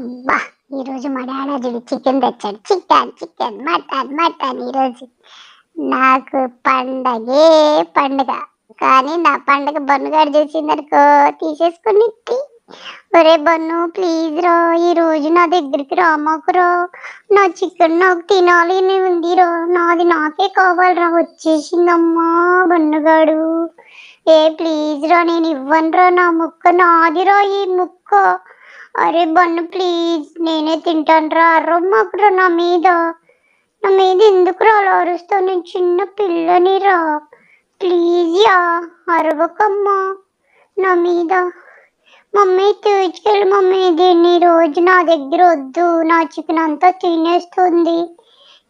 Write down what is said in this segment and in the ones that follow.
అబ్బా! ఈరోజు మా డాడీ చికెన్ తెచ్చాడు. చికెన్, చికెన్, మటన్, మటన్ ఈరోజు. నాకు పండగే పండుగ. కానీ నా పండగ బన్నుగాడు చేసిందనుకో తీసేసుకొనిద్ది. ఒరే బన్ను ప్లీజ్ రా ఈరోజు నా దగ్గరికి రామాకురా. నా చికెన్ నాకు తినాలి అని ఉందిరా. నాది నాకే కావాలిరా. వచ్చేసిందమ్మా బన్నుగాడు. ఏ ప్లీజ్ రా నేను ఇవ్వనురా నా ముక్క నాదిరా ఈ ముక్క. అరే బన్ను ప్లీజ్ నేనే తింటానురా. అరవమాకురా నా మీద. నా మీద ఎందుకురా అలా అరుస్తావు? నేను చిన్న పిల్లనిరా. ప్లీజ్ యా అరవకమ్మా నా మీద. మమ్మీ తీసుకెళ్ళి మమ్మీ, దీన్ని రోజు నా దగ్గర వద్దు. నా చికెన్ అంతా తినేస్తుంది.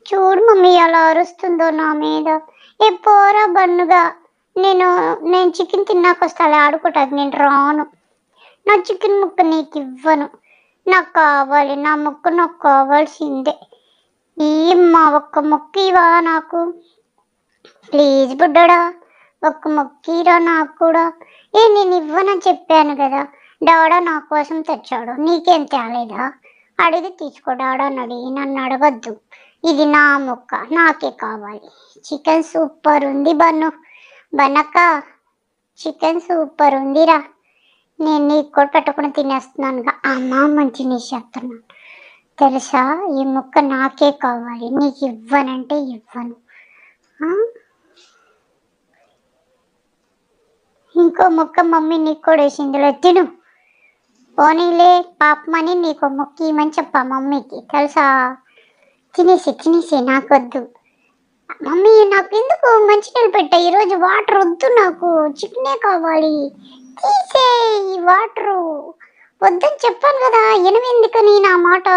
చూడు మమ్మీ ఎలా అరుస్తుందో నా మీద. ఏ పోరా బన్నుగా. నేను చికెన్ తిన్నాకొస్తాలే ఆడుకుంటుంది. నేను రాను. నా చికెన్ ముక్క నీకు ఇవ్వను. నాకు కావాలి నా ముక్క. నాకు కావాల్సిందే. ఏమ్మా ఒక్క ముక్క ఇవా నాకు? ప్లీజ్ బుడ్డడా ఒక్క ముక్కీరా నాకు కూడా. నేను ఇవ్వనని చెప్పాను కదా. డాడా నా కోసం తెచ్చాడు. నీకేం తేలేదా? అడిగి తీసుకో. డాడాని అడిగి నన్ను అడగద్దు. ఇది నా ముక్క నాకే కావాలి. చికెన్ సూపర్ ఉంది బన్ను. బన్నక్క చికెన్ సూపర్ ఉందిరా. నేను నీకు కూడా పెట్టుకుని తినేస్తున్నానుగా. అమ్మ మంచి నీ చెప్తున్నాను తెలుసా. ఈ ముక్క నాకే కావాలి. నీకు ఇవ్వనంటే ఇవ్వను. ఇంకో ముక్క మమ్మీ నీకు కూడా వేసిందిలో తిను. పోనీలే పాపమని నీకు ముక్క ఇమని చెప్పా మమ్మీకి తెలుసా. తినేసి నాకొద్దు. మమ్మీ నాకు ఎందుకు మంచినీళ్ళు పెట్టా. ఈరోజు వాటర్ వద్దు నాకు. చికెనే కావాలి. తీసే ఈ వాటరు వద్దని చెప్పాను కదా. ఎనిమిదికని నా మాట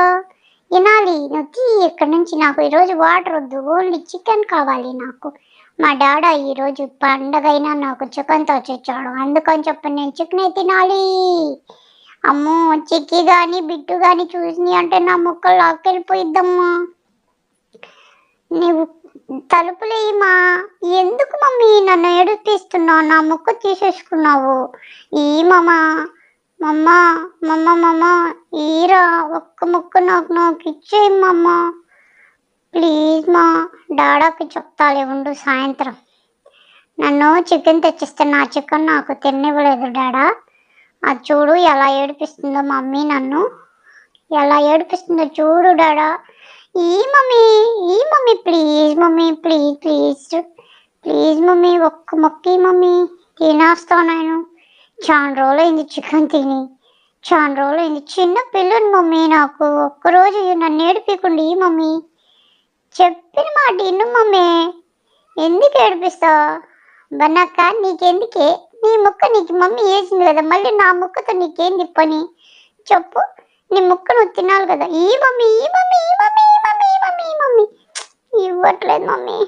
వినాలి. నువ్వు తీ ఇక్కడి నుంచి. నాకు ఈరోజు వాటర్ వద్దు. ఓన్లీ చికెన్ కావాలి నాకు. మా డాడా ఈరోజు పండగైనా నాకు చికెన్ తెచ్చాడు. అందుకని చెప్పి నేను చికెనే తినాలి. అమ్మో చిక్కి కానీ బిట్టు కానీ చూసి అంటే నా ముక్కలు లాక్కెళ్ళిపోయిద్దమ్మా. నువ్వు తలుపులేమా. ఎందుకు మమ్మీ నన్ను ఏడిపిస్తున్నావు? నా ముక్క తీసేసుకున్నావు. ఈ మమ్మ మమ్మ మమ్మ మమ్మ ఈరా ఒక్క ముక్క నాకు ఇచ్చేయమ్మమ్మ ప్లీజ్. మా డాడాకి చెప్తాలే ఉండు సాయంత్రం. నన్ను చికెన్ తెచ్చిస్తే నా చికెన్ నాకు తినివ్వలేదు డాడా. అది చూడు ఎలా ఏడిపిస్తుందో మమ్మీ. నన్ను ఎలా ఏడిపిస్తుందో చూడు డాడా. ఈ mummy please mummy please please please mummy ఒక్క మొక్కి మమ్మీ. తినేస్తాను నేను. చాలా రోజులైంది చికెన్ తిని. చాలా రోజులైంది. చిన్న పిల్లని మమ్మీ నాకు. ఒక్కరోజు నన్ను ఏడిపించండి ఈ మమ్మీ. చెప్పిన మాట ఇన్ను మమ్మీ. ఎందుకు ఏడిపిస్తావు? బన్నక్క నీకెందుకే? నీ ముక్క నీకు మమ్మీ వేసింది కదా. మళ్ళీ నా ముక్కతో నీకేంది పని చెప్పు. నీ ముక్క నువ్వు తినాలి కదా. ఈ మమ్మీ ఈ మమ్మీ ఈ మమ్మీ ఈ మమ్మీ ఈ మమ్మీ ఈ మమ్మీ ఇవ్వట్లేదు మమ్మీ.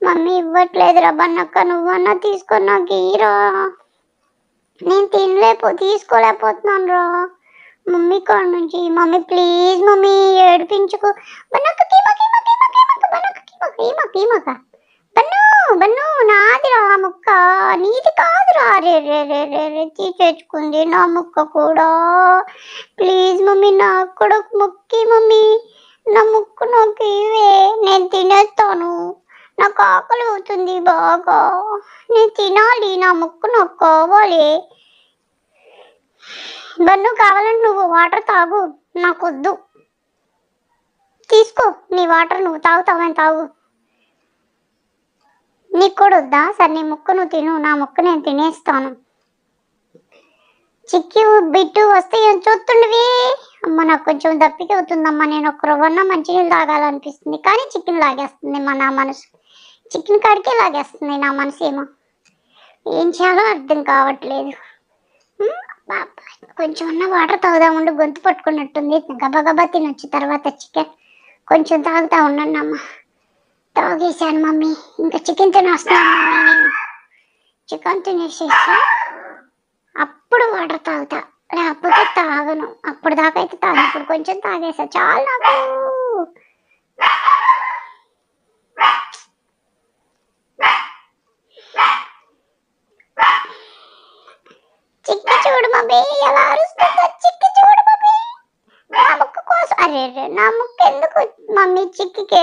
మమ్మీ ఇవ్వట్లేదురా బన్నక్క. నువ్వన్నా తీసుకొని నాకు ఈరా. నేను తీసుకోలేకపోతున్నాను రా మమ్మీ కాడ నుంచి. మమ్మీ ప్లీజ్ మమ్మీ ఏడిపించుకో. బన్నక్క బన్ను నాదిరా ముక్క నీది కాదురా. రే రే రే రే రే తీసేసుకుంది నా ముక్క కూడా. ప్లీజ్ మమ్మీ నాకు కూడా ముక్కి మమ్మీ. నా ముక్కు నాకు ఇవే. నేను తినేస్తాను. నాకు ఆకలి అవుతుంది బాగా. నేను తినాలి. నా ముక్కు నాకు కావాలి. బన్ను కావాలంటే నువ్వు వాటర్ తాగు. నాకొద్దు. తీసుకో నీ వాటర్. నువ్వు తాగుతావని తాగు. నీకు కూడా వద్దా? సరే నీ ముక్క నువ్వు తిను. నా ముక్క నేను తినేస్తాను. చిక్కి బిట్టు వస్తే చూస్తుండవి. అమ్మ నాకు కొంచెం దప్పిక అవుతుందమ్మా. నేను ఒక రవ్వన్న మంచినీళ్ళు తాగాలనిపిస్తుంది. కానీ చికెన్ లాగేస్తుంది నా మనసు. చికెన్ కాడికే లాగేస్తుంది నా మనసు. ఏమో ఏం చేయాలో అర్థం కావట్లేదు. కొంచెం అన్న వాటర్ తాగుదాముండు. గొంతు పట్టుకున్నట్టుంది. గబగబా తినొచ్చు తర్వాత చికెన్. కొంచెం తాగుతా ఉన్నాను అమ్మ. తాగేసాను మమ్మీ. ఇంకా చికెన్ తినేస్తున్నాను మమ్మీ. నేను చికెన్ తినేసేసి అప్పుడు వాటర్ తాగుతా. లేకపోతే తాగను. అప్పుడు దాకా అయితే తాగు. ఇప్పుడు కొంచెం తాగేసా చాలు నాకు. చిక్కి చూడు మమ్మీ ఎలా అరుస్తుందో. చిక్కి చూడు మమ్మీ. అరే నా ముక్క ఎందుకు మమ్మీ చిక్కికే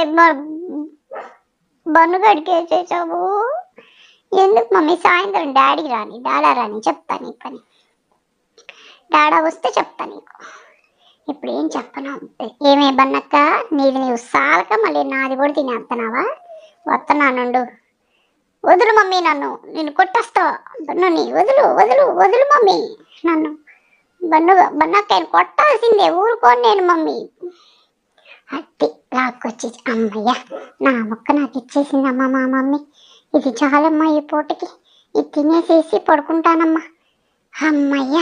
బన్ను గడికేసేసావు. ఎందుకు మమ్మీ సాయంత్రం డాడా రాని చెప్తా నీ పని. డాడా వస్తే చెప్తా నీకు. ఇప్పుడు ఏం చెప్పను. ఏమే బన్నక్క, నీది నీవు సాలక మళ్ళీ నాది కూడా తినేస్తున్నావా? వస్తున్నానుండు. వదులు మమ్మీ, నేను కొట్టేస్తావా? బన్నుని వదులు వదులు వదులు మమ్మీ. నన్ను బన్నక్కని కొట్టాల్సిందే, ఊరుకోను నేను మమ్మీ. అట్టి లాక్కొచ్చి అమ్మయ్య నా మొక్క నాకు ఇచ్చేసిందమ్మా మా మమ్మీ. ఇది చాలమ్మా ఈ పూటకి, ఇది తినేసేసి పడుకుంటానమ్మా. అమ్మయ్య.